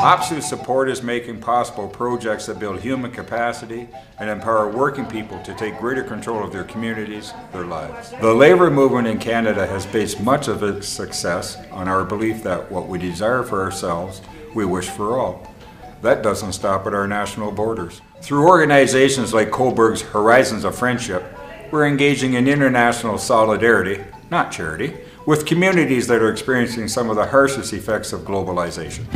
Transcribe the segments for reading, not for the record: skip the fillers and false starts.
OPSEU support is making possible projects that build human capacity and empower working people to take greater control of their communities, their lives. The labor movement in Canada has based much of its success on our belief that what we desire for ourselves, we wish for all. That doesn't stop at our national borders. Through organizations like Coburg's Horizons of Friendship, we're engaging in international solidarity, not charity, with communities that are experiencing some of the harshest effects of globalization.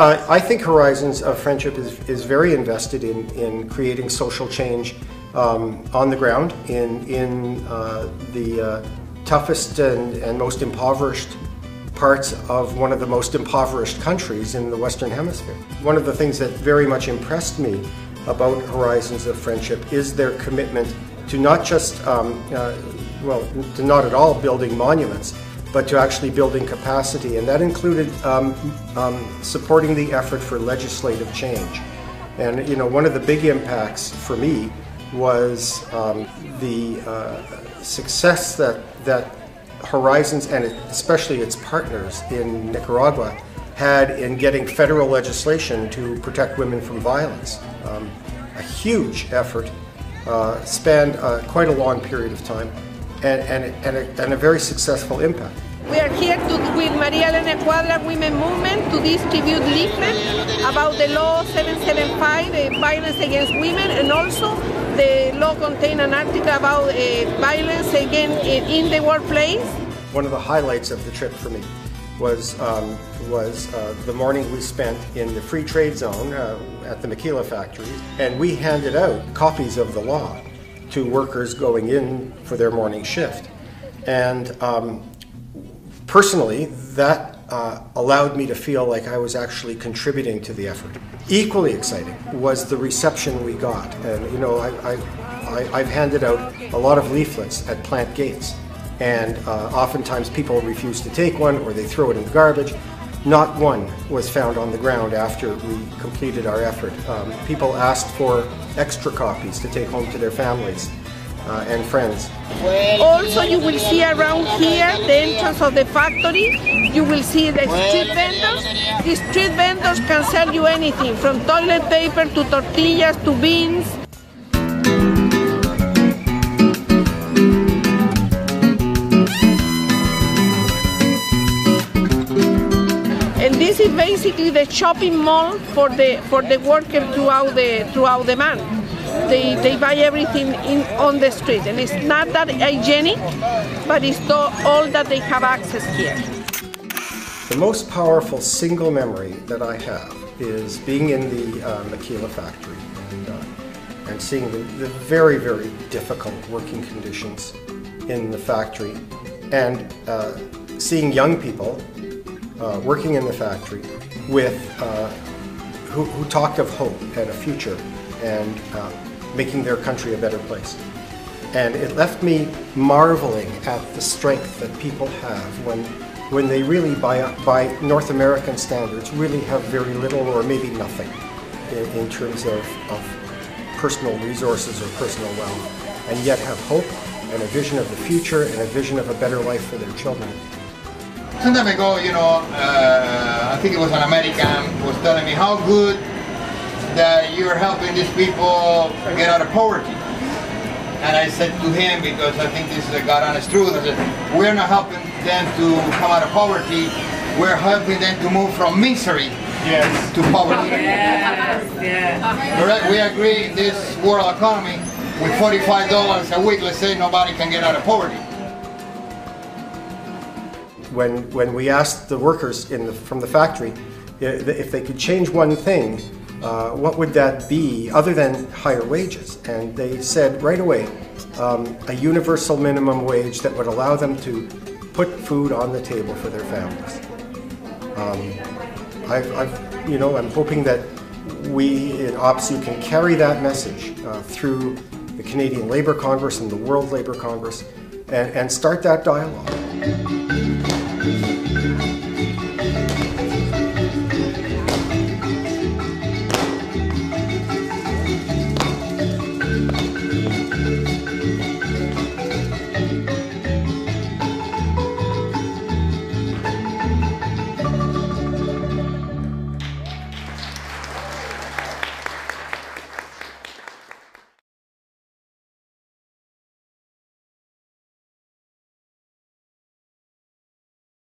I think Horizons of Friendship is very invested in creating social change on the ground in the toughest and most impoverished parts of one of the most impoverished countries in the Western Hemisphere. One of the things that very much impressed me about Horizons of Friendship is their commitment to not just, to not at all building monuments, but to actually building capacity, and that included supporting the effort for legislative change. And one of the big impacts for me was the success that Horizons, and especially its partners in Nicaragua, had in getting federal legislation to protect women from violence. A huge effort, spanned quite a long period of time, and a very successful impact. We are here with Maria Elena Cuadra Women Movement to distribute leaflets about the law 775, violence against women, and also the law contains an article about violence against in the workplace. One of the highlights of the trip for me was the morning we spent in the free trade zone at the maquila factory, and we handed out copies of the law to workers going in for their morning shift. And personally, that allowed me to feel like I was actually contributing to the effort. Equally exciting was the reception we got. And I've handed out a lot of leaflets at plant gates, and oftentimes people refuse to take one or they throw it in the garbage. Not one was found on the ground after we completed our effort. People asked for extra copies to take home to their families and friends. Also, you will see around here the entrance of the factory. You will see the street vendors. The street vendors can sell you anything from toilet paper to tortillas to beans. And this is basically the shopping mall for the workers throughout the month. They buy everything on the street, and it's not that hygienic, but it's all that they have access here. The most powerful single memory that I have is being in the maquila factory and seeing the very, very difficult working conditions in the factory, and seeing young people working in the factory with who talked of hope and a future and making their country a better place. And it left me marveling at the strength that people have when they really, by North American standards, really have very little or maybe nothing in terms of personal resources or personal wealth, and yet have hope and a vision of the future and a vision of a better life for their children. Some time ago, I think it was an American was telling me how good that you're helping these people get out of poverty. And I said to him, because I think this is a God honest truth, I said, we're not helping them to come out of poverty, we're helping them to move from misery to poverty. Correct? We agree in this world economy, with $45 a week, let's say nobody can get out of poverty. When we asked the workers from the factory if they could change one thing, what would that be other than higher wages? And they said right away, a universal minimum wage that would allow them to put food on the table for their families. I'm hoping that we in OPSEU can carry that message through the Canadian Labour Congress and the World Labour Congress and start that dialogue.